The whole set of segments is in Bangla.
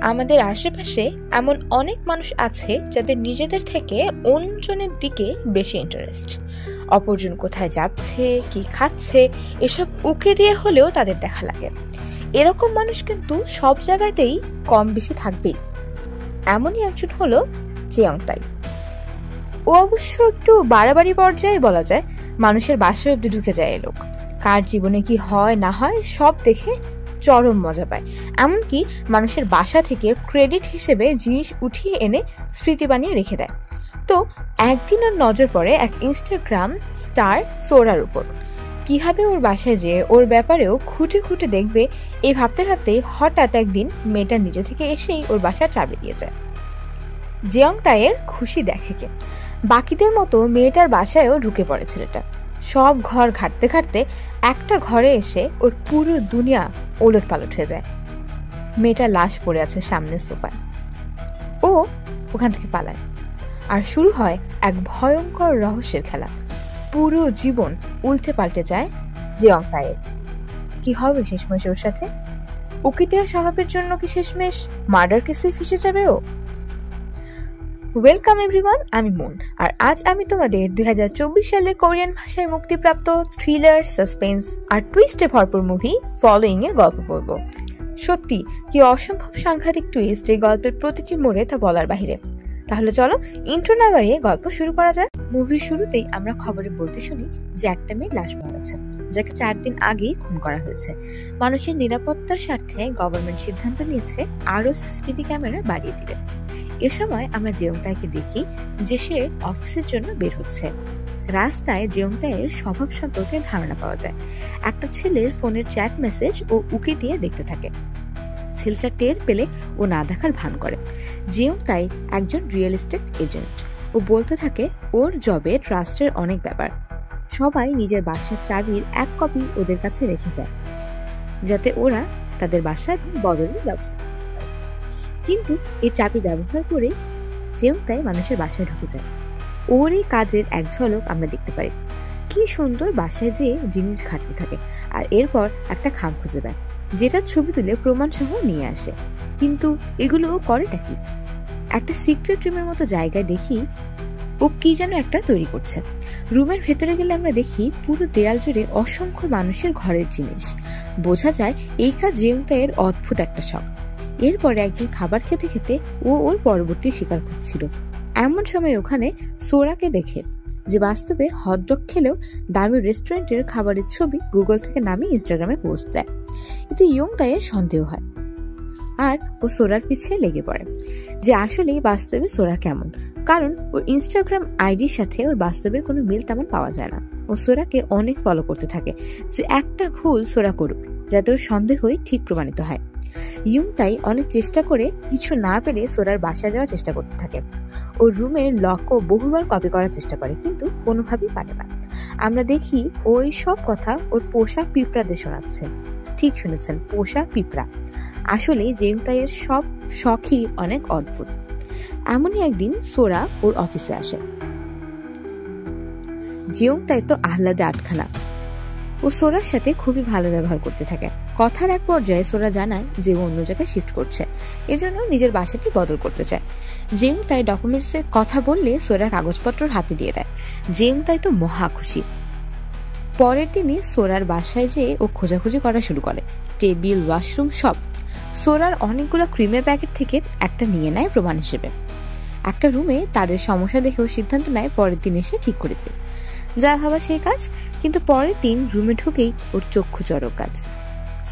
আমাদের আশেপাশে এমন অনেক মানুষ আছে যাদের নিজেদের থেকে অন্যজনের দিকে বেশি ইন্টারেস্ট। অপরজন কোথায় যাচ্ছে, কি খাচ্ছে, এসব উকে দিয়ে হলেও তাদের দেখা লাগে। এরকম মানুষ কিন্তু সব জায়গাতেই কম বেশি থাকবেই। এমনই একজন হলো জিয়ংতাই। ও অবশ্য একটু বাড়াবাড়ি পর্যায়ে বলা যায়, মানুষের বাসায় অব্দি ঢুকে যায় এ লোক। কার জীবনে কি হয় না হয় সব দেখে চরম মজা পায়। এমনকি মানুষের বাসা থেকে ক্রেডিট হিসেবে জিনিস উঠিয়ে এনে স্মৃতি বানিয়ে রেখে দেয়। তো একদিন ওর নজর পড়ে এক ইনস্টাগ্রাম স্টার সোরার উপর। কিভাবে ওর বাসায় যেয়ে ওর ব্যাপারেও খুঁটে খুঁটে দেখবে, এই ভাবতে ভাবতেই হঠাৎ একদিন মেয়েটা নিজে থেকে এসেই ওর বাসার চাবি দিয়ে যায়। জিয়ংতাইয়ের খুশি দেখে কে, বাকিদের মতো মেয়েটার বাসায়ও ঢুকে পড়ে ছেলেটা। সব ঘর ঘাটতে ঘাটতে একটা ঘরে এসে ওর পুরো দুনিয়া ওলট পালট হয়ে যায়। মেয়েটার লাশ পড়ে আছে সামনের সোফায়। ও ওখান থেকে পালায়, আর শুরু হয় এক ভয়ঙ্কর রহস্যের খেলা। পুরো জীবন উল্টে পাল্টে যায় জিয়ংতাইয়ের। কি হবে শেষমেশ ওর সাথে? উকি দেওয়া স্বভাবের জন্য কি শেষমেশ মার্ডার কেসে ফেসে যাবে ও? ওয়েলকাম এভরিওয়ান, আমি মুন, আর আজ আমি তোমাদের 2024 সালে কোরিয়ান ভাষায় মুক্তিপ্রাপ্ত থ্রিলার, সাসপেন্স আর টুইস্টে ভরপুর মুভি ফলোইং এর গল্প বলবো। সত্যি কি অসম্ভব সাংঘাতিক টুইস্ট এই গল্পের প্রতিটি মোড়ে, তা বলার বাহিরে। তাহলে চলো ইন্ট্রো না বাড়িয়ে গল্প শুরু করা যায়। মুভির শুরুতেই আমরা খবরে বলতে শুনি যে একটা মেয়ে লাশ পাওয়া গেছে, যাকে 4 দিন আগেই খুন করা হয়েছে। মানুষের নিরাপত্তার স্বার্থে গভর্নমেন্ট সিদ্ধান্ত নিয়েছে আরো সিসিটিভি ক্যামেরা বাড়িয়ে দিবে। এ সময় আমরা জিয়ংতাইকে দেখি যে সে অফিসের জন্য বের হচ্ছে। রাস্তায় জিয়ংতাইয়ের স্বভাব সম্পর্কে ধারণা পাওয়া যায়। একটা ছেলের ফোনের চ্যাট মেসেজ ও উকি দিয়ে দেখতে থাকে। ছেলেটা টের পেলে ও না দেখার ভান করে। জিয়ংতাই একজন রিয়েল এস্টেট এজেন্ট। ও বলতে থাকে ওর জবে ট্রাস্টের অনেক ব্যাপার। সবাই নিজের বাসার চাবির এক কপি ওদের কাছে রেখে যায়, যাতে ওরা তাদের বাসার বদলের ব্যবস্থা। কিন্তু এই চাবি ব্যবহার করে জিয়ংতাই মানুষের বাসায় ঢুকে যায়। ওর এই কাজের এক ঝলক আমরা দেখতে পারি। কি সুন্দর বাসায় যেয়ে জিনিস ঘাটতে থাকে, আর এরপর একটা খাম খুঁজে দেয়, যেটা ছবি তুলে প্রমাণ সহ নিয়ে আসে। কিন্তু এগুলো ও করেটা কি? একটা সিক্রেট রুমের মতো জায়গায় দেখি ও কি যেন একটা তৈরি করছে। রুমের ভেতরে গেলে আমরা দেখি পুরো দেয়াল জুড়ে অসংখ্য মানুষের ঘরের জিনিস। বোঝা যায় এই কাজ জিয়ংতাইয়ের অদ্ভুত একটা শখ। এরপরে একদিন খাবার খেতে খেতে ও ওর পরবর্তী শিকার খুঁজছিল। এমন সময় ওখানে সোরাকে দেখে, যে বাস্তবে হটডগ খেলেও দামি রেস্টুরেন্টের খাবারের ছবি গুগল থেকে নামিয়ে ইনস্টাগ্রামে পোস্ট দেয়। এতে জিয়ংতাইয়ের সন্দেহ হয়, আর ও সোরার পিছিয়ে লেগে পড়ে যে আসলেই বাস্তবে সোরা কেমন। কারণ ওর ইনস্টাগ্রাম আইডির সাথে ওর বাস্তবের কোনো মিল তেমন পাওয়া যায় না। ও সোরাকে অনেক ফলো করতে থাকে, যে একটা ভুল সোরা করুক যাতে ওর সন্দেহই ঠিক প্রমাণিত হয়। জিয়ংতাই অনেক চেষ্টা করে কিছু না পেরে সোরার বাসায় যাওয়ার চেষ্টা করতে থাকে। ওর রুমের লকও বহুবার কপি করার চেষ্টা করে, কিন্তু কোনোভাবেই পারে না। আমরা দেখি ওই সব কথা ওর পোষা পিঁপড়াদের শোনাচ্ছে। ঠিক শুনেছেন, পোষা পিঁপড়া। আসলে জিয়ংতাইয়ের সব শখই অনেক অদ্ভুত। এমনই একদিন সোরা ওর অফিসে আসে। জিয়ংতাই তো আহ্লাদে আটখানা। ও সোরার সাথে খুবই ভালো ব্যবহার করতে থাকে। কথার এক পর্যায়ে সোরা জানায় যে ও অন্য জায়গায় শিফট করছে, এজন্য নিজের বাসাটি বদল করতে চায়। জিয়ংতাই ডকুমেন্টসের কথা বললে সোরা কাগজপত্র হাতে দিয়ে দেয়। জিয়ংতাই তো মহা খুশি। পরের দিনই সোরার বাসায় যেয়ে ও খোঁজাখুঁজি করা শুরু করে। টেবিল, ওয়াশরুম সব। সোরার অনেকগুলো ক্রিমের প্যাকেট থেকে একটা নিয়ে নেয় প্রমাণ হিসেবে। একটা রুমে তাদের সমস্যা দেখেও সিদ্ধান্ত নেয় পরের দিন এসে ঠিক করে দেবে। যা ভাবা সেই কাজ। কিন্তু পরের দিন রুমে ঢুকেই ওর চক্ষু চড়ক কাজ।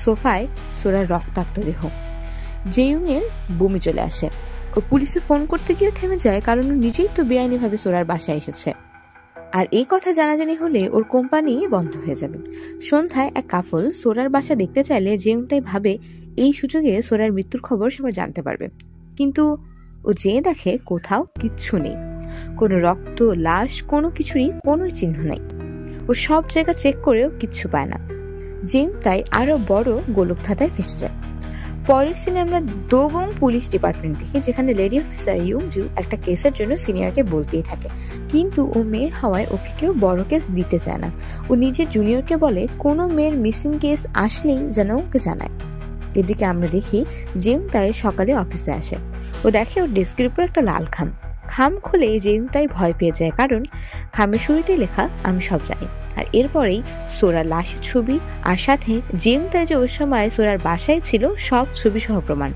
সোফায় সোরার রক্তাক্ত দেহ। জেয়ুংয়ের বমি চলে আসে। ও পুলিশে ফোন করতে গিয়ে থেমে যায়, কারণ ও নিজেই তো বেআইনিভাবে সোরার বাসায় এসেছে। আর এই কথা জানাজানি হলে ওর কোম্পানি বন্ধ হয়ে যাবে। সন্ধ্যায় এক কাপল সোরার বাসা দেখতে চাইলে জিয়ংতাই ভাবে এই সুযোগে সোরার মৃত্যুর খবর সবাই জানতে পারবে। কিন্তু ও যেয়ে দেখে কোথাও কিচ্ছু নেই, কোনো রক্ত, লাশ, কোনো কিছুরই কোনো চিহ্ন নাই। ও সব জায়গা চেক করেও কিচ্ছু পায় না। জিয়ংতাই আরো বড় গোলকধাঁধায় ফেসে যায়। পরের সিনে আমরা দোবং পুলিশ ডিপার্টমেন্ট দেখি, যেখানে লেডি অফিসার ইয়ংজু একটা কেসের জন্য সিনিয়রকে বলতেই থাকে। কিন্তু ও মেয়ে হওয়ায় ওকে কেউ বড় কেস দিতে চায় না। ও নিজের জুনিয়রকে বলে কোনো মেয়ের মিসিং কেস আসলেই যেন ওকে জানায়। এদিকে আমরা দেখি জেউং তাই সকালে অফিসে আসে। ও দেখে ওর ডেস্কের উপর একটা লাল খাম খুলে জেউং তাই ভয় পেয়ে যায়, কারণ খামের শুরুতে লেখা আমি সব জানি। আর এরপরেই সোরার লাশের ছবি, আর সাথে জেউং তাই যে ওই সময় সোরার বাসায় ছিল সব ছবি সহ প্রমাণ,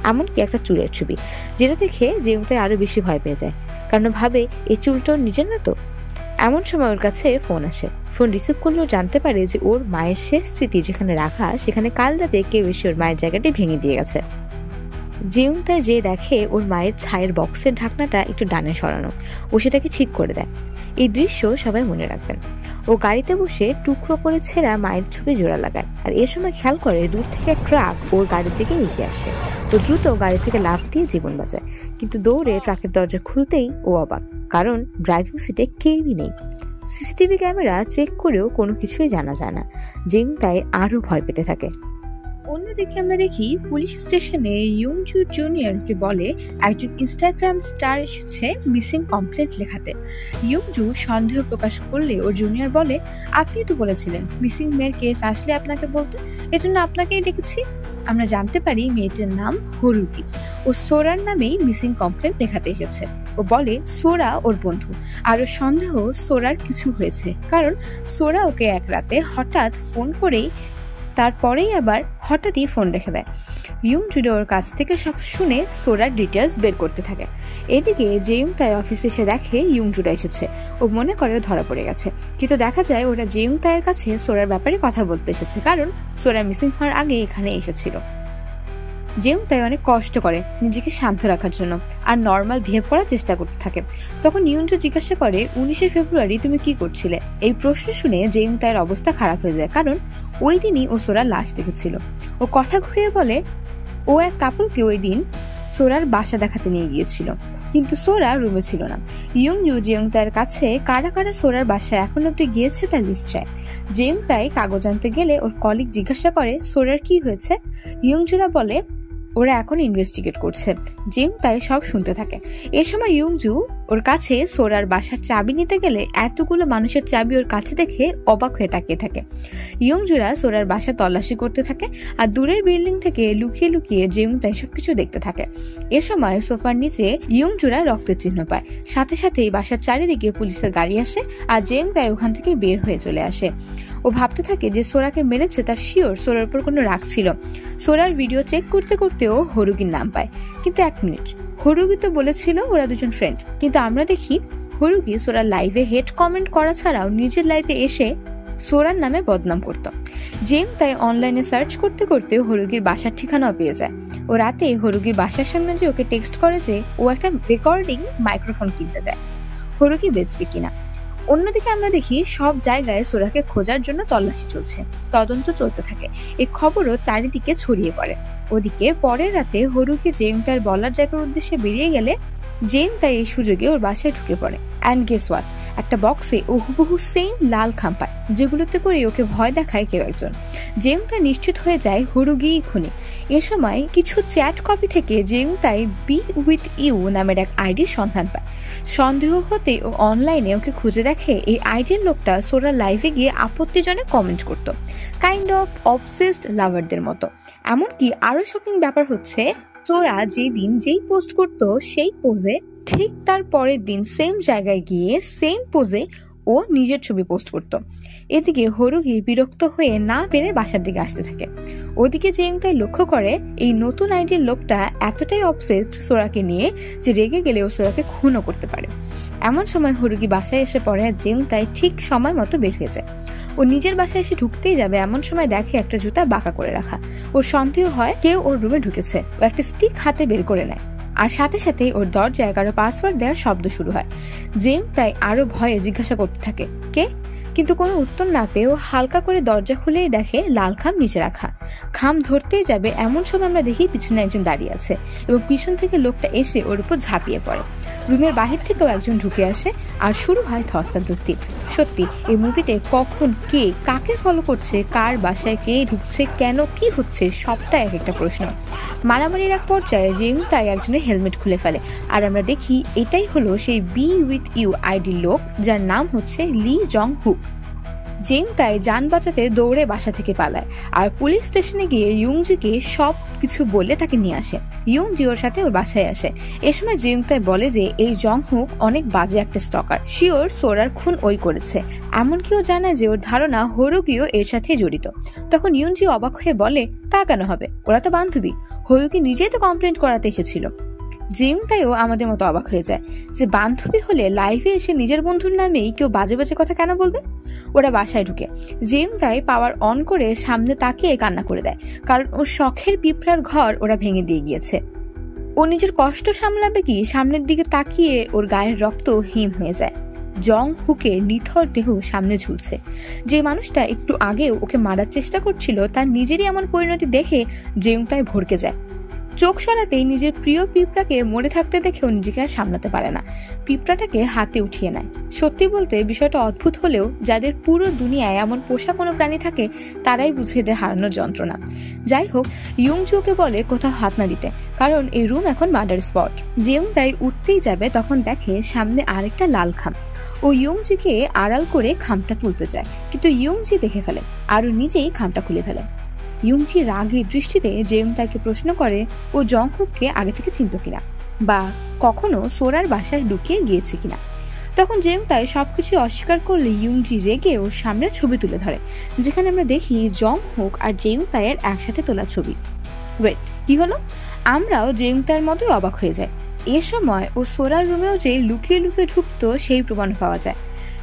এমনকি একটা চুলের ছবি, যেটা দেখে জেউং তাই আরো বেশি ভয় পেয়ে যায়, কারণ ভাবে এই চুলটা ওর নিজের না তো। এমন সময় ওর কাছে ফোন আসে। ফোন রিসিভ করলেও জানতে পারে যে ওর মায়ের শেষ স্মৃতি যেখানে রাখা, সেখানে কাল রাতে কেউ এসে ওর মায়ের জায়গাটি ভেঙে দিয়ে গেছে। জেউং তাই যে দেখে ওর মায়ের ছায়ের বক্সের ঢাকনাটা একটু ডানে সরানো, ও সেটাকে ঠিক করে দেয়। এই দৃশ্য সবাই মনে রাখবেন। ও গাড়িতে বসে টুকরো করে ছেঁড়া মায়ের ছবি জোড়া লাগায়, আর এর সময় খেয়াল করে দূর থেকে এক ট্রাক ওর গাড়ির দিকে এগিয়ে আসছে। ও দ্রুত গাড়ি থেকে লাফ দিয়ে জীবন বাঁচায়, কিন্তু দৌড়ে ট্রাকের দরজা খুলতেই ও অবাক, কারণ ড্রাইভিং সিটে কেউই নেই। সিসিটিভি ক্যামেরা চেক করেও কোনো কিছুই জানা যায় না। জেউং তাই আরো ভয় পেতে থাকে। অন্যদিকে আমরা দেখি পুলিশ স্টেশনে ইয়ংজু জুনিয়রকে বলে একজন ইনস্টাগ্রাম স্টার এসেছে মিসিং কমপ্লেন্ট লেখাতে। ইয়ংজু সন্দেহ প্রকাশ করলে ওর জুনিয়র বলে, আপনি তো বলেছিলেন মিসিং মেয়ের কেস আসলে আপনাকে বলতে, এজন্য আপনাকেই ডেকেছি। আমরা জানতে পারি মেয়েটার নাম হরুকি। ও সোরার নামেই মিসিং কমপ্লেন্ট লেখাতে এসেছে। ও বলে সোরা ওর বন্ধু, আর ওর সন্দেহ সোরার কিছু হয়েছে, কারণ সোরা ওকে এক রাতে হঠাৎ ফোন করেই তারপরেই আবার হঠাৎই ফোন রেখে দেয়। ইয়ংজু ওর কাছ থেকে সব শুনে সোরার ডিটেলস বের করতে থাকে। এদিকে জেউং তাই অফিসে এসে দেখে ইয়ংজুরা এসেছে। ও মনে করে ধরা পড়ে গেছে, কিন্তু দেখা যায় ওরা জেউং তাইয়ের কাছে সোরার ব্যাপারে কথা বলতে এসেছে, কারণ সোরা মিসিং হওয়ার আগে এখানে এসেছিল। জেউং তাই অনেক কষ্ট করে নিজেকে শান্ত রাখার জন্য, আর নর্মাল বিহেভ করার চেষ্টা করতে থাকে। তখন ইয়ংজু জিজ্ঞাসা করে, 19শে ফেব্রুয়ারি তুমি কি করছিলে? এই প্রশ্ন শুনে জেউং তাইয়ের অবস্থা খারাপ হয়ে যায়, কারণ ওই দিনই ও সোরার লাশ দেখেছিল। ও কথা ঘুরিয়ে বলে ও এক কাপলকে ওই দিন সোরার বাসা দেখাতে নিয়ে গিয়েছিল, কিন্তু সোরা রুমে ছিল না। ইয়ংজু জেউং তাইয়ের কাছে কারা কারা সোরার বাসায় এখন অব্দি গিয়েছে তার লিস্ট চায়। জেউং তাই কাগজ আনতে গেলে ওর কলিগ জিজ্ঞাসা করে সোরার কি হয়েছে। ইয়ংজুরা বলে ওরা এখন ইনভেস্টিগেট করছে। জেউং তাই সব শুনতে থাকে। এ সময় ইয়ংজু ওর কাছে সোরার বাসার চাবি নিতে গেলে এতগুলো মানুষের চাবি ওর কাছে দেখে অবাক হয়ে তাকিয়ে থাকে। ইয়ংজুরা সোরার বাসা তল্লাশি করতে থাকে, আর দূরের বিল্ডিং থেকে লুকিয়ে লুকিয়ে জেউং তাই সবকিছু দেখতে থাকে। এ সময় সোফার নিচে ইয়ংজুরা রক্তের চিহ্ন পায়। সাথে সাথেই বাসার চারিদিকে পুলিশের গাড়ি আসে, আর জেউং তাই ওখান থেকে বের হয়ে চলে আসে। ও ভাবতে থাকে যে সোরাকে মেরেছে তার শিওর সোরার উপর কোনো রাগ ছিল। সোরার ভিডিও চেক করতে করতেও হরুগির নাম পায়, কিন্তু 1 মিনিট, হরুগি তো বলেছিল ওরা দুজন ফ্রেন্ড, কিন্তু আমরা দেখি হরুগি সোরার লাইভে হেড কমেন্ট করা ছাড়াও নিজের লাইভে এসে সোরার নামে বদনাম করত। জেউং তাই অনলাইনে সার্চ করতে করতে হরুগির বাসার ঠিকানাও পেয়ে যায়। ও রাতে হরুগির বাসার সামনে যে ওকে টেক্সট করে যে ও একটা রেকর্ডিং মাইক্রোফোন কিনতে যায়, হরুগি বেচবে কিনা। অন্যদিকে আমরা দেখি সব জায়গায় সোরাকে খোঁজার জন্য তল্লাশি চলছে, তদন্ত চলতে থাকে। এই খবরও চারিদিকে ছড়িয়ে পড়ে। ওদিকে পরের রাতে হরুকি জেউং তাইয়ের বলার জায়গার উদ্দেশ্যে বেরিয়ে গেলে জেউং তাই এই সুযোগে ওর বাসায় ঢুকে পড়ে। অ্যান্ড গেস হোয়াট, একটা বক্সে ও হুবহু সেম লাল খাম পায়, যেগুলোতে করে ওকে ভয় দেখায় কেউ একজন। জেউং তাই নিশ্চিত হয়ে যায় হরুগিই খুনি। এ সময় কিছু চ্যাট কপি থেকে জেউং তাই বি উইথ ইউ নামের এক আইডির সন্ধান পায়। সন্দেহ হতে ও অনলাইনে ওকে খুঁজে দেখে এই আইডির লোকটা সোরার লাইভে গিয়ে আপত্তিজনক কমেন্ট করত, কাইন্ড অফ অবসেসড লাভারদের মতো। এমনকি আরো শকিং ব্যাপার হচ্ছে, সোরা যেদিন যেই পোস্ট করতো সেই পোজে ঠিক তার পরের দিন সেম জায়গায় গিয়ে সেম পোজে ও নিজের ছবি পোস্ট করত। এদিকে হরুগি বিরক্ত হয়ে না পেরে বাসার দিকে আসতে থাকে। ওদিকে জেউং তাই লক্ষ্য করে এই নতুন আইডির লোকটা এতটাই অবসেসড সোরাকে নিয়ে যে রেগে গেলেও সোরাকে খুনও করতে পারে। এমন সময় হরুগি বাসায় এসে পড়ে, আর জেউং তাই ঠিক সময় মতো বের হয়ে যায়। ও নিজের বাসায় এসে ঢুকতেই যাবে, এমন সময় দেখে একটা জুতা বাঁকা করে রাখা। ওর সন্দেহ হয় কেউ ওর রুমে ঢুকেছে। ও একটা স্টিক হাতে বের করে নেয়, আর সাথে সাথেই ওর দরজায় কারো পাসওয়ার্ড দেওয়ার শব্দ শুরু হয়। জেউং তাই আরো ভয়ে জিজ্ঞাসা করতে থাকে কে, কিন্তু কোনো উত্তর না পেয়ে ও হালকা করে দরজা খুলেই দেখে লাল খাম নিচে রাখা। খাম ধরতেই যাবে, এমন সময় আমরা দেখি পিছনে একজন দাঁড়িয়ে আছে, এবং পিছন থেকে লোকটা এসে ওর উপর ঝাঁপিয়ে পড়ে। রুমের বাহির থেকেও একজন ঢুকে আসে, আর শুরু হয় ধস্তাধস্তি। সত্যি এই মুভিতে কখন কে কাকে ফলো করছে, কার বাসায় কে ঢুকছে, কেন কি হচ্ছে, সবটা এক একটা প্রশ্ন। মারামারির এক পর্যায়ে জেউং তাই একজনের হেলমেট খুলে ফেলে, আর আমরা দেখি এটাই হলো সেই বি উইথ ইউ আইডি লোক, যার নাম হচ্ছে লি জং হুক। জেং তাই যান বাঁচাতে দৌড়ে বাসা থেকে পালায় আর পুলিশ স্টেশনে গিয়ে ইয়ুংজিকে সব কিছু বলে তাকে নিয়ে আসে। ইয়ুংজি ওর সাথে ওর বাসায় আসে। এ সময় জেং তাই বলে যে এই জংহুক অনেক বাজে একটা স্টকার, শিওর সোরার খুন ওই করেছে। এমনকি ও জানায় যে ওর ধারণা হরুকিও এর সাথে জড়িত। তখন ইয়ুংজি অবাক হয়ে বলে, তা কেন হবে, ওরা তো বান্ধবী, হরুকি নিজেই তো কমপ্লেন করাতে এসেছিল। জেং তাইও আমাদের মতো অবাক হয়ে যায় যে বান্ধবী হলে লাইভে এসে নিজের বন্ধুর নামেই কেউ বাজে বাজে কথা কেন বলবে। ওরা বাসায় ঢুকে জেং তাই পাওয়ার অন করে সামনে তাকিয়ে কান্না করে দেয়, কারণ ওর শখের পিঁপড়ার ঘর ওরা ভেঙে দিয়ে গিয়েছে। ও নিজের কষ্ট সামলাবে কি সামনের দিকে তাকিয়ে ওর গায়ের রক্ত হিম হয়ে যায়। জং হুকের নিথর দেহ সামনে ঝুলছে। যে মানুষটা একটু আগেও ওকে মারার চেষ্টা করছিল তার নিজেরই এমন পরিণতি দেখে জেং তাই ভড়কে যায়। চোখ সরাতেই নিজের প্রিয় পিঁপড়াকে মরে থাকতে দেখেও নিজেকে আর সামলাতে পারে না, পিঁপড়াটাকে হাতে উঠিয়ে নেয়। সত্যি বলতে বিষয়টা অদ্ভুত হলেও যাদের পুরো দুনিয়ায় এমন পোষা কোনো প্রাণী থাকে তারাই বুঝে এদের হারানোর যন্ত্রণা। যাই হোক, ইয়ুংজি ওকে বলে কোথাও হাত না দিতে, কারণ এই রুম এখন মার্ডার স্পট। জেং তাই উঠতেই যাবে তখন দেখে সামনে আরেকটা লাল খাম। ও ইয়ুংজিকে আড়াল করে খামটা তুলতে চায়, কিন্তু ইয়ুংজি দেখে ফেলে আর নিজেই খামটা খুলে ফেলে। ইয়ুংজি রাগের দৃষ্টিতে জেং তাইকে প্রশ্ন করে ও জংহুককে আগে থেকে চিনত কিনা বা কখনো সোরার বাসায় ঢুকে গিয়েছে কিনা। তখন জেং তাই সবকিছু অস্বীকার করলে ইয়ুংজি রেগে ওর সামনে ছবি তুলে ধরে, যেখানে আমরা দেখি জংহুক আর জেং তাইয়ের একসাথে তোলা ছবি। ওয়েট, কি হলো? আমরাও জেং তাইয়ের মতোই অবাক হয়ে যাই। এ সময় ও সোরার রুমেও যে লুকিয়ে লুকিয়ে ঢুকতো সেই প্রমাণ পাওয়া যায়।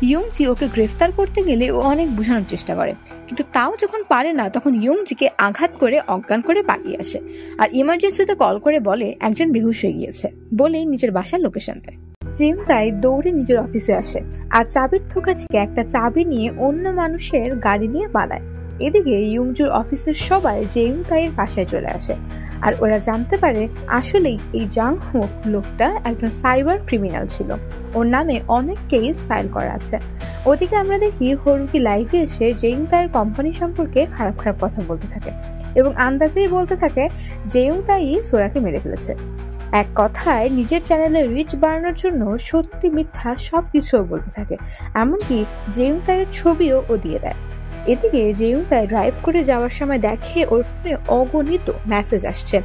ইয়ুংজি ওকে গ্রেফতার করতে গেলে ও অনেক বোঝানোর চেষ্টা করে, কিন্তু তাও যখন পারে না তখন ইয়ুংজিকে আঘাত করে অজ্ঞান করে পালিয়ে আসে আর ইমার্জেন্সিতে কল করে বলে একজন বেহুশ হয়ে গিয়েছে, বলেই নিজের বাসার লোকেশন দেয়। জেং তাই দৌড়ে নিজের অফিসে আসে আর চাবির থোকা থেকে একটা চাবি নিয়ে অন্য মানুষের গাড়ি নিয়ে পালায়। এদিকে ইয়ুংজুর অফিসের সবাই জেং তাইয়ের বাসায় চলে আসে আর ওরা জানতে পারে আসলেই এই জংহুক লোকটা একজন সাইবার ক্রিমিনাল ছিল, ওর নামে অনেক কেস ফাইল করা আছে। ওদিকে আমরা দেখি হরুকি লাইভে এসে জেং তাইয়ের কোম্পানি সম্পর্কে খারাপ খারাপ কথা বলতে থাকে এবং আন্দাজেই বলতে থাকে জেং তাই সোরাকে মেরে ফেলেছে। এক কথায় নিজের চ্যানেলে রিচ বাড়ানোর জন্য সত্যি মিথ্যা সবকিছু বলতে থাকে, এমনকি জেং তাইয়ের ছবিও ও দিয়ে দেয়। এদিকে জেং তাই ড্রাইভ করে যাওয়ার সময় দেখে ওর ফোনে অগণিত মেসেজ আসছে।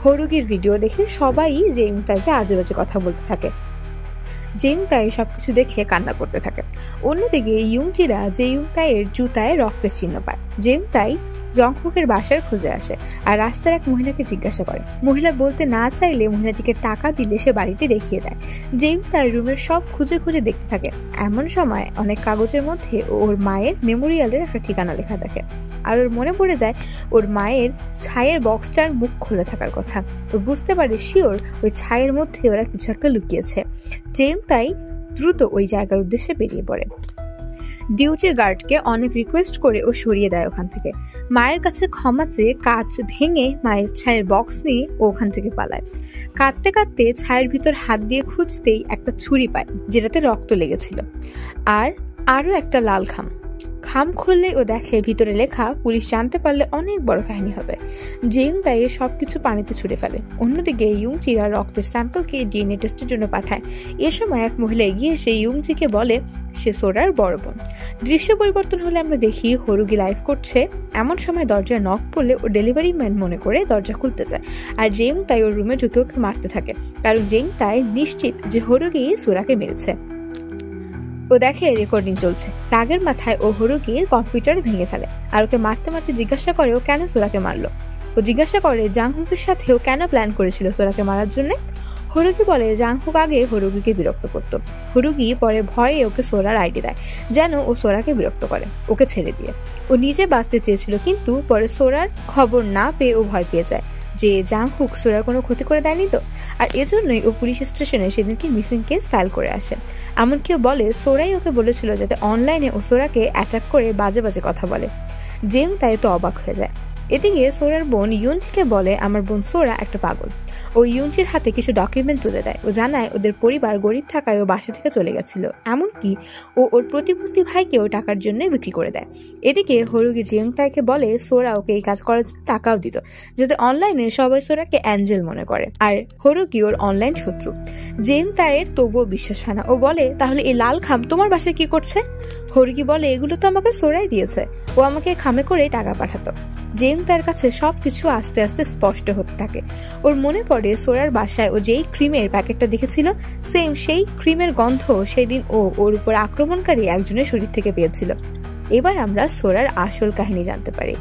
হরুকির ভিডিও দেখে সবাই জেং তাইকে আজে বাজে কথা বলতে থাকে। জেং তাই সবকিছু দেখে কান্না করতে থাকে। অন্যদিকে ইয়ুংজিরা জেং তাইয়ের জুতায় রক্তের চিহ্ন পায়। জেং তাই জংহুকের বাসার খুঁজে আসে আর রাস্তার এক মহিলাকে জিজ্ঞাসা করে। মহিলা বলতে না চাইলে মহিলাটিকে টাকা দিলে সে বাড়িটি দেখিয়ে দেয়। জেং তাই রুমের সব খুঁজে খুঁজে দেখতে থাকে। এমন সময় অনেক কাগজের মধ্যে ওর মায়ের মেমোরিয়ালের একটা ঠিকানা লেখা থাকে আর ওর মনে পড়ে যায় ওর মায়ের ছায়ের বক্সটার মুখ খুলে থাকার কথা। ও বুঝতে পারে শিওর ওই ছায়ের মধ্যে ওরা কিছু একটা লুকিয়েছে। জেং তাই দ্রুত ওই জায়গার উদ্দেশ্যে বেরিয়ে পড়ে। ডিউটির গার্ডকে অনেক রিকোয়েস্ট করে ও সরিয়ে দেয় ওখান থেকে। মায়ের কাছে ক্ষমা চেয়ে কাঁচ ভেঙে মায়ের ছায়ের বক্স নিয়ে ও ওখান থেকে পালায়। কাঁদতে কাঁদতে ছায়ের ভিতর হাত দিয়ে খুঁজতেই একটা ছুরি পায় যেটাতে রক্ত লেগেছিল আর আরো একটা লাল খাম খুললে ও দেখে ভিতরে লেখা পুলিশ জানতে পারলে অনেক বড় কাহিনী হবে। জেং তাই সবকিছু পানিতে ছুড়ে ফেলে। অন্যদিকে ইয়ুংজিরা রক্তের স্যাম্পলকে ডিএনএ টেস্টের জন্য পাঠায়। এ সময় এক মহিলা এগিয়ে এসে ইয়ুংজিকে বলে সে সোরার বড় বোন। দৃশ্য পরিবর্তন হলে আমরা দেখি হরুকি লাইভ করছে। এমন সময় দরজায় নক পড়লে ও ডেলিভারি ম্যান মনে করে দরজা খুলতে চায় আর জেং তাই ওর রুমে ঢুকে ওকে মারতে থাকে, কারণ জেং তাই নিশ্চিত যে হরুকি সোরাকে মেরেছে। ও দেখে রেকর্ডিং চলছে। রাগের মাথায় ও হরুকির কম্পিউটার ভেঙে ফেলে আর ওকে মারতে মারতে জিজ্ঞাসা করে ও কেন সোরাকে মারলো। ও জিজ্ঞাসা করে জাংহুকের সাথে ও কেন প্ল্যান করেছিল সোরাকে মারার জন্য। হরুকি বলে জাংহুক আগে হরুকিকে বিরক্ত করত। হরুকি পরে ভয়ে ওকে সোরার আইডি দেয় যেন ও সোরাকে বিরক্ত করে ওকে ছেড়ে দিয়ে। ও নিজে বাঁচতে চেয়েছিল, কিন্তু পরে সোরার খবর না পেয়ে ও ভয় পেয়ে যায় যে জাংহুক সোরার কোনো ক্ষতি করে দেয়নি তো, আর এজন্যই ও পুলিশ স্টেশনে সেদিনকে মিসিং কেস ফাইল করে আসে। এমনকি ও বলে সোরাই ওকে বলেছিল যাতে অনলাইনে ও সোরাকে অ্যাটাক করে বাজে বাজে কথা বলে। জেং তাই তো অবাক হয়ে যায়। এদিকে সোরার বোন ইয়ুনজিকে বলে আমার বোন সোরা একটা পাগল। ও ইয়ুনজির হাতে কিছু ডকুমেন্ট তুলে দেয়। ও জানায় ওদের পরিবার গরিব থাকায় ও বাসা থেকে চলে গেছিল, এমনকি ও ওর প্রতিবন্ধী ভাইকেও টাকার জন্য বিক্রি করে দেয়। এদিকে হরুকি জেং তাইকে বলে সোরা ওকে এই কাজ করার জন্য টাকাও দিত যাতে অনলাইনে সবাই সোরাকে অ্যাঞ্জেল মনে করে, আর হরুকি ওর অনলাইন শত্রু। জেং তাইয়ের তবুও বিশ্বাস হয় না। ও বলে তাহলে এই লাল খাম তোমার বাসায় কি করছে? হরিকি বলে এগুলো তো আমাকে সোরাই দিয়েছে, ও আমাকে খামে করে টাকা পাঠাতো। জেউং তার কাছে সবকিছু আস্তে আস্তে স্পষ্ট হতে থাকে। ওর মনে পড়ে সোরার বাসায় ও যেই ক্রিমের প্যাকেটটা দেখেছিল, সেম সেই ক্রিমের গন্ধ সেদিন ওর উপর আক্রমণকারী একজনের শরীর থেকে পেয়েছিল। এবার আমরা সোরার আসল কাহিনী জানতে পারি।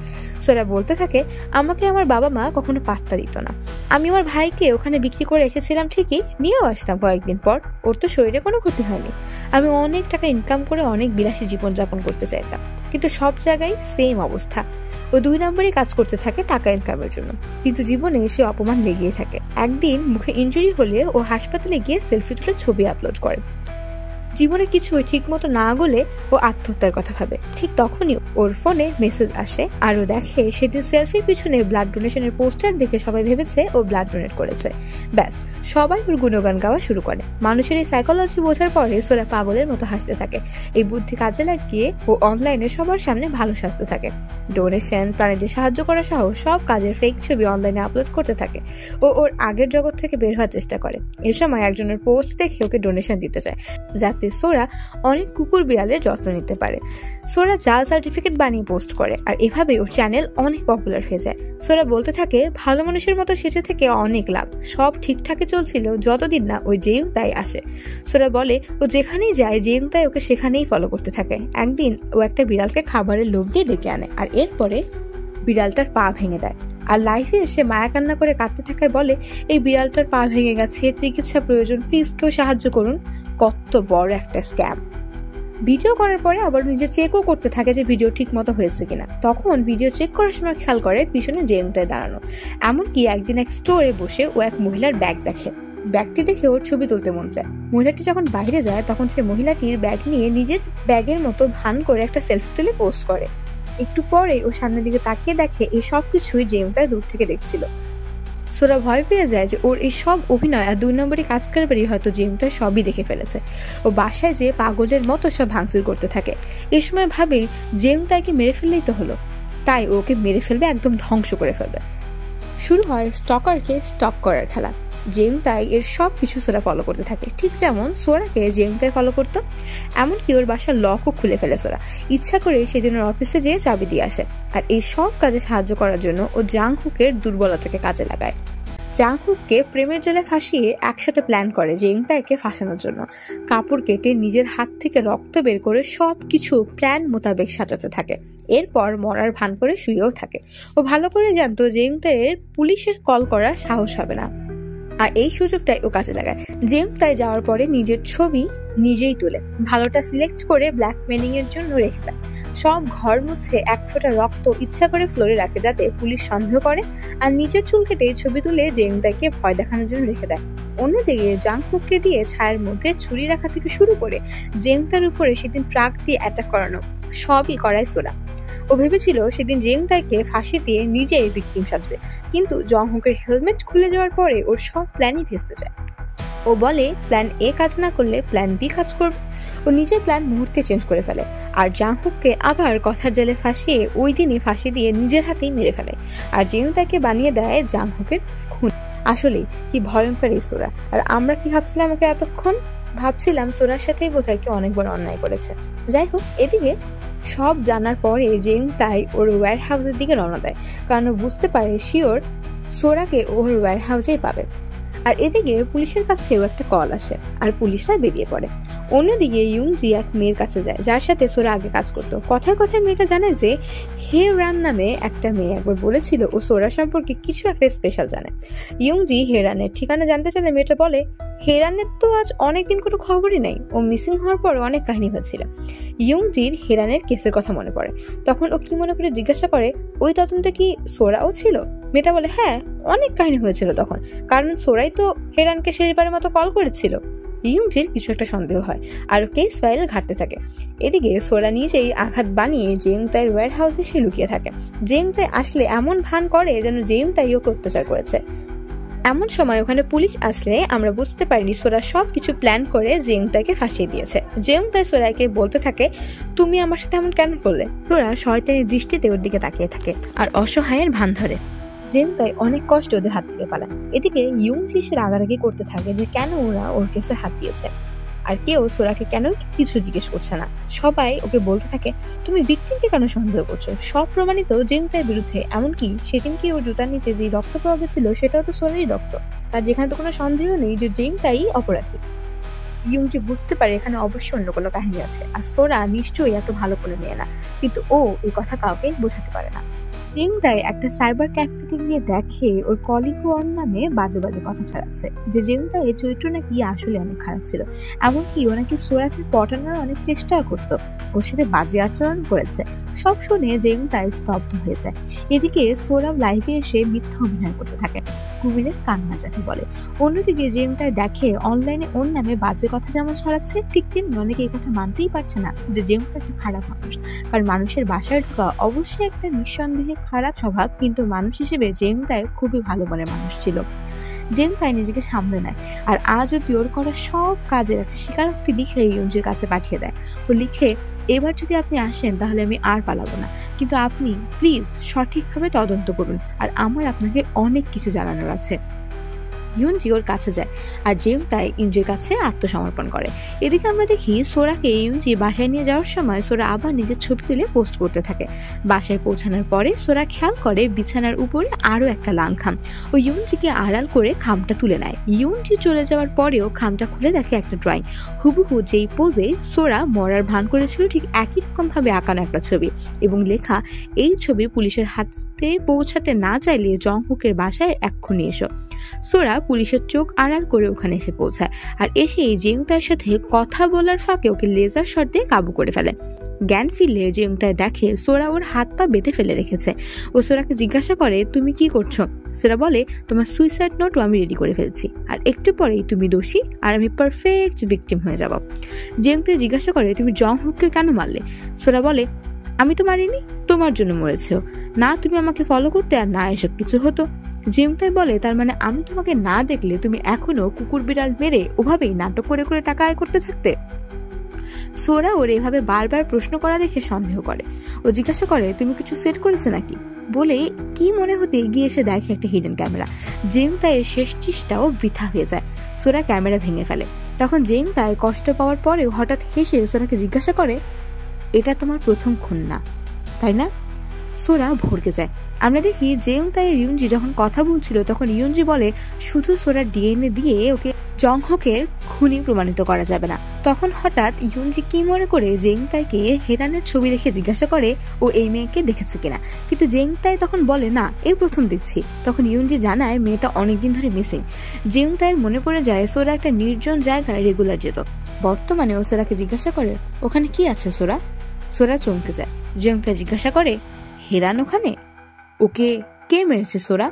সোরা বলতে থাকে, আমাকে আমার বাবা মা কখনো পাত্তা দিত না। আমি আমার ভাইকে ওখানে বিক্রি করে এসেছিলাম ঠিকই, নিয়েও আসতাম কয়েকদিন পর, ওর তো শরীরে কোনো ক্ষতি হয়নি। আমি অনেক টাকা ইনকাম করে অনেক বিলাসী জীবনযাপন করতে চাইতাম, কিন্তু সব জায়গায় সেম অবস্থা। ও 2 নম্বরই কাজ করতে থাকে টাকা ইনকামের জন্য, কিন্তু জীবনে সে অপমান লেগেই থাকে। একদিন মুখে ইনজুরি হলে ও হাসপাতালে গিয়ে সেলফি তুলে ছবি আপলোড করে। জীবনে কিছুই ঠিক মতো না গলে ও আত্মহত্যার কথা ভাবে। ঠিক তখনই ওর ফোনে মেসেজ আসে আর ও দেখে সেদিন সেলফির পিছনে ব্লাড ডোনেশনের পোস্টার দেখে সবাই ভেবেছে ও ব্লাড ডোনেট করেছে। ব্যাস, সবাই ওর গুণগান গাওয়া শুরু করে। মানুষের এই সাইকোলজি বোঝার পরে সোরা পাগলের মতো হাসতে থাকে। এই বুদ্ধি কাজে লাগিয়ে ও অনলাইনে সবার সামনে ভালো সাজতে থাকে। ডোনেশন, প্রাণীদের সাহায্য করা সহ সব কাজের ফেক ছবি অনলাইনে আপলোড করতে থাকে। ও ওর আগের জগৎ থেকে বের হওয়ার চেষ্টা করে। এ সময় একজনের পোস্ট দেখে ওকে ডোনেশন দিতে চায়, যাতে সোরা অনেক কুকুর বিড়ালের যত্ন নিতে পারে। সোরা জাল সার্টিফিকেট বানিয়ে পোস্ট করে, আর এভাবে ওর চ্যানেল অনেক পপুলার হয়ে যায়। সোরা বলতে থাকে, ভালো মানুষের মতো সেজে থেকে অনেক লাভ, সব ঠিকঠাকই চলছিল যতদিন না ওই জেউং তাই আসে। সোরা বলে ও যেখানেই যায় জেউং তাই ওকে সেখানেই ফলো করতে থাকে। একদিন ও একটা বিড়ালকে খাবারের লোভ দিয়ে ডেকে আনে, আর এরপরে বিড়ালটার পা ভেঙে দেয়। আর লাইফে এসে মায়া কান্না করে কাঁদতে থাকায় বলে, এই বিড়ালটার পা ভেঙে গেছে, চিকিৎসা প্রয়োজন, প্লিজ কেউ সাহায্য করুন। কত বড় একটা স্ক্যাম। ভিডিও করার পরে আবার নিজে চেকও করতে থাকে যে ভিডিও ঠিক মতো হয়েছে কিনা। তখন ভিডিও চেক করার সময় খেয়াল করে পিছনে জেউংতাই দাঁড়ানো। এমনকি একদিন এক স্টোরে বসে ও এক মহিলার ব্যাগ দেখে। ব্যাগটি দেখে ওর ছবি তুলতে মন চায়। মহিলাটি যখন বাইরে যায় তখন সে মহিলাটির ব্যাগ নিয়ে নিজের ব্যাগের মতো ভান করে একটা সেলফি তুলে পোস্ট করে। একটু পরে ও সামনের দিকে তাকিয়ে দেখে এই সব কিছুই জেউংতাই দূর থেকে দেখছিল। সোরা ভয় পেয়ে যায় যে ওর এই সব অভিনয় আর 2 নম্বরই কাজ করবারই হয়তো জেউংতাই সবই দেখে ফেলেছে। ও বাসায় যেয়ে পাগলের মতো সব ভাঙচুর করতে থাকে। এই সময় ভাবে জেউংতাইকে মেরে ফেললেই তো হলো, তাই ওকে মেরে ফেলবে, একদম ধ্বংস করে ফেলবে। শুরু হয় স্টকারকে স্টক করার খেলা। জেউংতাই এর সব কিছু সোরা ফলো করতে থাকে, ঠিক যেমন সোরাকে জেউংতাই ফলো করতো। এমনকি ওর বাসার লকও খুলে ফেলে সোরা। ইচ্ছা করে সেদিন ওর অফিসে যেয়ে চাবি দিয়ে আসে। আর এই সব কাজে সাহায্য করার জন্য ও জাংহুকের দুর্বলতাকে কাজে লাগায়। জাংহুককে প্রেমের জালে ফাঁসিয়ে একসাথে প্ল্যান করে জেউংতাইকে ফাঁসানোর জন্য। কাপড় কেটে নিজের হাত থেকে রক্ত বের করে সবকিছু প্ল্যান মোতাবেক সাজাতে থাকে। এরপর মরার ভান করে শুয়েও থাকে। ও ভালো করে জানতো জেউংতাইয়ের পুলিশের কল করার সাহস হবে না, আর এই সুযোগটাই ও কাজে লাগায়। জেউংতাই যাওয়ার পরে নিজের ছবি নিজেই তুলে ভালোটা সিলেক্ট করে ব্ল্যাকমেলিং এর জন্য রেখে দেয়। সব ঘর মুছে এক ফোঁটা রক্ত ইচ্ছা করে ফ্লোরে রাখে যাতে পুলিশ সন্দেহ করে, আর নিজের চুল কেটে ছবি তুলে জেউংতাইকে ভয় দেখানোর জন্য রেখে দেয়। অন্যদিকে জাংহুককে দিয়ে ছায়ের মধ্যে ছুরি রাখা থেকে শুরু করে জেউংতাইয়ের উপরে সেদিন ট্রাক দিয়ে অ্যাটাক করানো সবই করায় সোরা। ও ভেবেছিল সেদিন জেউংতাইকে ফাঁসি দিয়ে নিজেই ভিকটিম সাজবে, কিন্তু জাংহুকের হেলমেট খুলে যাওয়ার পরে ওর সব প্ল্যানই ভেস্তে যায়। ও বলে প্ল্যান এ কাজ না করলে প্ল্যান বি কাজ করবে। ও নিজের প্ল্যান মুহূর্তে চেঞ্জ করে ফেলে, আর জাংহুককে আবার কথার জালে ফাঁসিয়ে ওই দিনই ফাঁসি দিয়ে নিজের হাতেই মেরে ফেলে। আর জেউংতাইকে বানিয়ে দেয় জাংহুকের খুন। আসলে কি ভয়ঙ্কর এই সোরা। আর আমরা কি ভাবছিলাম ওকে এতক্ষণ? ভাবছিলাম সোরার সাথেই বোধহয় কেউ অনেক বড় অন্যায় করেছে। যাই হোক, এদিকে সব জানার পরে জেউংতাই ওর ওয়্যার হাউসের দিকে রওনা দেয়, কারণ ও বুঝতে পারে শিওর সোরাকে ওর ওয়্যার হাউসেই পাবে। আর এদিকে পুলিশের কাছেও একটা কল আসে, আর পুলিশরা বেরিয়ে পড়ে। অন্যদিকে ইউংজি এক মেয়ের কাছে যায় যার সাথে সোরা আগে কাজ করতো। কথায় কথায় মেয়েটা জানে যে হে রান নামে একটা মেয়ে একবার বলেছিল ও সোরা সম্পর্কে কিছু একটা স্পেশাল জানে। ইউংজি হেরানের ঠিকানা জানতে চাইলে মেয়েটা বলে হেরানের তো আজ অনেকদিন কোনো খবরই নাই, ও মিসিং হওয়ার পর অনেক কাহিনী হয়েছিল। ইউংজির হেরানের কেসের কথা মনে পড়ে। তখন ও কি মনে করে জিজ্ঞাসা করে ওই তদন্তে কি সোরাও ছিল? মেয়েটা বলে হ্যাঁ, অনেক কাহিনী হয়েছিল তখন, কারণ সোরাই তো হেরানকে শেষবারের মতো কল করেছিল। ইউংজির কিছু একটা সন্দেহ হয় আর কেস ফাইল ঘাটতে থাকে। এদিকে সোরা নিজেই আঘাত বানিয়ে জেউংতাইয়ের ওয়্যার হাউসে সে লুকিয়ে থাকে। জেউংতাই আসলে এমন ভান করে যেন জেউংতাই ওকে অত্যাচার করেছে। এমন সময় ওখানে পুলিশ আসলে আমরা বুঝতে পারিনি সোরা সবকিছু প্ল্যান করে জেউংতাইকে ফাঁসিয়ে দিয়েছে। জেউংতাই সোরাকে বলতে থাকে তুমি আমার সাথে এমন কেন করলে? সোরা শয়তানি দৃষ্টিতে ওর দিকে তাকিয়ে থাকে আর অসহায়ের ভান ধরে। জেউংতাই অনেক কষ্ট ওদের হাত থেকে পালায়। এদিকে ইউংজি সে রাগারাগি করতে থাকে যে কেন ওরা ওর কেসে হাত দিয়েছে। আর কেউ সোরাকে কেন কিছু জিজ্ঞেস করছে না। সবাই ওকে বলতে থাকে, তুমি ভিকটিমকে কেন সন্দেহ করছো? সব প্রমাণিত জেউংতাইয়ের বিরুদ্ধে। এমনকি সেদিনকে ওর জুতার নিচে যে রক্ত পাওয়া গেছিল সেটাও তো সোরারই রক্ত। তার যেখানে তো কোনো সন্দেহ নেই যে জেউংতাই অপরাধী। ইয়ুনজি বুঝতে পারে এখানে অবশ্যই অন্য কোনো কাহিনী আছে, আর সোরা নিশ্চয়ই এত ভালো করে নিয়ে না, কিন্তু ও এই কথা কাউকে বোঝাতে পারে না। জেউংতাই একটা সাইবার ক্যাফেতে গিয়ে দেখে ওর কলিগ ওর নামে বাজে বাজে কথা ছড়াচ্ছে, যে জেউংতাইয়ের চরিত্র নাকি আসলে অনেক খারাপ ছিল। এমনকি ও নাকি সোরাকে পটানোর অনেক চেষ্টা করতো, ওর সাথে বাজে আচরণ করেছে। সব শুনে জেউংতাই স্তব্ধ হয়ে যায়। এদিকে সোরা লাইভে এসে মিথ্যা অভিনয় করতে থাকে, কুমিরের কান্না যাকে বলে। অন্যদিকে জেউংতাই দেখে অনলাইনে ওর নামে বাজে কথা যেমন ছড়াচ্ছে, ঠিক তেমনি অনেকে এই কথা মানতেই পারছে না যে জেউংতাই একটা খারাপ মানুষ। কারণ মানুষের বাসায় ঢোকা অবশ্যই একটা নিঃসন্দেহে খারাপ স্বভাব, কিন্তু মানুষ হিসেবে জেউংতাই খুবই ভালো মনের মানুষ ছিল। জেউংতাই নিজেকে সামলে নেয়, আর আজ অব্দি ওর করা সব কাজের একটা স্বীকারোক্তি লিখে ইয়ুনজির কাছে পাঠিয়ে দেয়। ও লিখে, এবার যদি আপনি আসেন তাহলে আমি আর পালাবো না, কিন্তু আপনি প্লিজ সঠিকভাবে তদন্ত করুন, আর আমার আপনাকে অনেক কিছু জানানোর আছে। ইয়ুনজি ওর কাছে যায়, আর জেউংতাই ইয়ুনজির কাছে আত্মসমর্পণ করে। এদিকে আমরা দেখি সোরাকে ইয়ুনজি বাসায় নিয়ে যাওয়ার সময় সোরা আবার নিজের ছবি তুলে পোস্ট করতে থাকে। বাসায় পৌঁছানোর পরে সোরা খেয়াল করে বিছানার উপরে আরো একটা লাল খাম। ও ইয়ুনজিকে আড়াল করে খামটা তুলে নেয়। ইয়ুনজি চলে যাওয়ার পরেও খামটা খুলে দেখে একটা ড্রয়িং, হুবহু যেই পোজে সোরা মরার ভান করেছিল ঠিক একই রকম ভাবে আঁকানো একটা ছবি, এবং লেখা, এই ছবি পুলিশের হাতে পৌঁছাতে না চাইলে জংহুকের বাসায় এক্ষুনি এসো। সোরা পুলিশের চোখ আড়াল করে ওখানে এসে পৌঁছায়, আর এসে জেউংতাইয়ের সাথে কথা বলার ফাঁকে ওকে লেজার শট দিয়ে কাবু করে ফেলে। জ্ঞান ফিরলে জেউংতাই দেখে সোরা ওর হাত পা বেঁধে ফেলে রেখেছে। ও সোরাকে জিজ্ঞাসা করে, তুমি কি করছো? সোরা বলে, তোমার সুইসাইড নোটও আমি রেডি করে ফেলছি, আর একটু পরেই তুমি দোষী আর আমি পারফেক্ট ভিকটিম হয়ে যাব। জেউংতাই জিজ্ঞাসা করে, তুমি জংহুককে কেন মারলে? সোরা বলে, আমি তো মারিনি, তোমার জন্য মরেছেও না, তুমি আমাকে ফলো করতে আর না এসব কিছু হতো। জেউংতাই বলে, তার মানে আমি তোমাকে না দেখলে তুমি এখনো কুকুর বিড়াল মেরে ওভাবেই নাটক করে করে টাকা আয় করতে থাকতে? সোরা ওর এভাবে বারবার প্রশ্ন করা দেখে সন্দেহ করে। ও জিজ্ঞাসা করে, তুমি কিছু সেট করেছো নাকি? বলে কি মনে হতে এগিয়ে এসে দেখে একটা হিডেন ক্যামেরা। জেউংতাইয়ের শেষ চেষ্টাও বৃথা হয়ে যায়। সোরা ক্যামেরা ভেঙে ফেলে। তখন জেউংতাই কষ্ট পাওয়ার পরেও হঠাৎ হেসে সোরাকে জিজ্ঞাসা করে, এটা তোমার প্রথম খুন না, তাই না? সোরা ভরকে যায়। আমরা দেখি জেউংতাই ইয়ুনজি যখন কথা বলছিল তখন ইয়ুনজি বলে, শুধু সোরার ডিএনএ দিয়ে ওকে জংহুকের খুনি প্রমাণিত করা যাবে না। তখন হঠাৎ ইয়ুনজি কি মনে করে জেউংতাইকে হেরানের ছবি দেখে জিজ্ঞাসা করে, ও এই মেয়েকে দেখেছে কিনা, কিন্তু জেউংতাই তখন বলে, না, এই প্রথম দেখছি। তখন ইয়ুনজি জানায় মেয়েটা অনেকদিন ধরে মিসিং। জেউংতাইয়ের মনে পড়ে যায় সোরা একটা নির্জন জায়গায় রেগুলার যেত। বর্তমানে ও সোরাকে জিজ্ঞাসা করে, ওখানে কি আছে সোরা? সোরা চমকে যায়। জেউংতাই জিজ্ঞাসা করে, হেরান ওখানে? ওকে কে মেরেছে সোরা?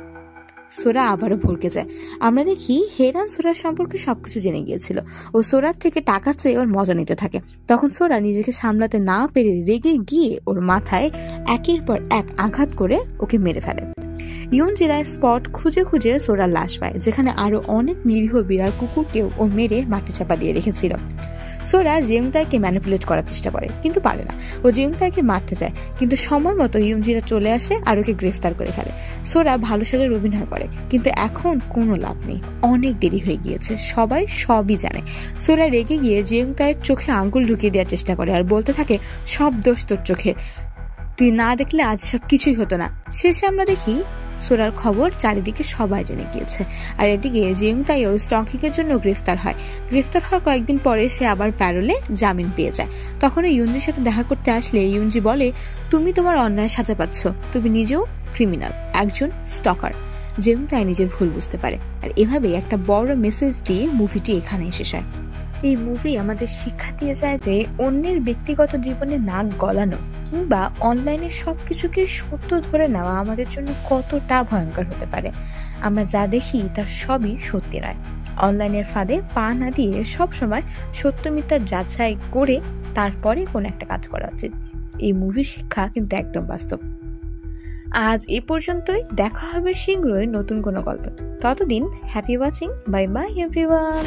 সোরা আবারও ভরকে যায়। আমরা দেখি হেরান সোরার সম্পর্কে সবকিছু জেনে গিয়েছিল। ও সোরার থেকে টাকা চেয়ে ওর মজা নিতে থাকে। তখন সোরা নিজেকে সামলাতে না পেরে রেগে গিয়ে ওর মাথায় একের পর এক আঘাত করে ওকে মেরে ফেলে। ইয়ুনজিরা স্পট খুঁজে খুঁজে সোরার লাশ পায়, যেখানে আরো অনেক নিরীহ বিড়াল কুকুরকেও ও মেরে মাটি চাপা দিয়ে রেখেছিল। সোরা জেউংতাইকে ম্যানিপুলেট করার চেষ্টা করে, কিন্তু পারে না। ও জেউংতাইকে মারতে যায়, কিন্তু সময় মতো ইয়ুনজিরা চলে আসে আর ওকে গ্রেফতার করে ফেলে। সোরা ভালো সাজার অভিনয় করে, কিন্তু এখন কোনো লাভ নেই, অনেক দেরি হয়ে গিয়েছে, সবাই সবই জানে। সোরা রেগে গিয়ে জেউংতাইয়ের চোখে আঙ্গুল ঢুকিয়ে দেওয়ার চেষ্টা করে আর বলতে থাকে, সব দোষ তোর চোখে, তুই না দেখলে আজ সব কিছুই হতো না। শেষে আমরা দেখি সোরার খবর চারিদিকে সবাই জেনে গিয়েছে। আর এদিকে জেউংতাইও স্টকিং এর জন্য গ্রেফতার হয়। গ্রেফতার হওয়ার কয়েকদিন পরে সে আবার প্যারোলে জামিন পেয়ে যায়। তখন ইয়ুনজির সাথে দেখা করতে আসলে ইয়ুনজি বলে, তুমি তোমার অন্যায় সাজা পাচ্ছ, তুমি নিজেও ক্রিমিনাল, একজন স্টকার। জেউংতাই নিজের ভুল বুঝতে পারে, আর এভাবে একটা বড় মেসেজ দিয়ে মুভিটি এখানেই শেষ হয়। এই মুভি আমাদের শিক্ষা দিয়ে যায় যে অন্যের ব্যক্তিগত জীবনে নাক গলানো কিংবা অনলাইনে সবকিছুকে সত্য ধরে নেওয়া আমাদের জন্য কতটা ভয়ঙ্কর হতে পারে। আমরা যা দেখি তার সবই সত্যি নয়। অনলাইনের ফাঁদে পা না দিয়ে সবসময় সত্য মিথ্যা যাচাই করে তারপরে কোন একটা কাজ করা উচিত। এই মুভির শিক্ষা কিন্তু একদম বাস্তব। আজ এ পর্যন্তই, দেখা হবে শীঘ্রই নতুন কোনো গল্প। ততদিন happy watching, bye bye everyone.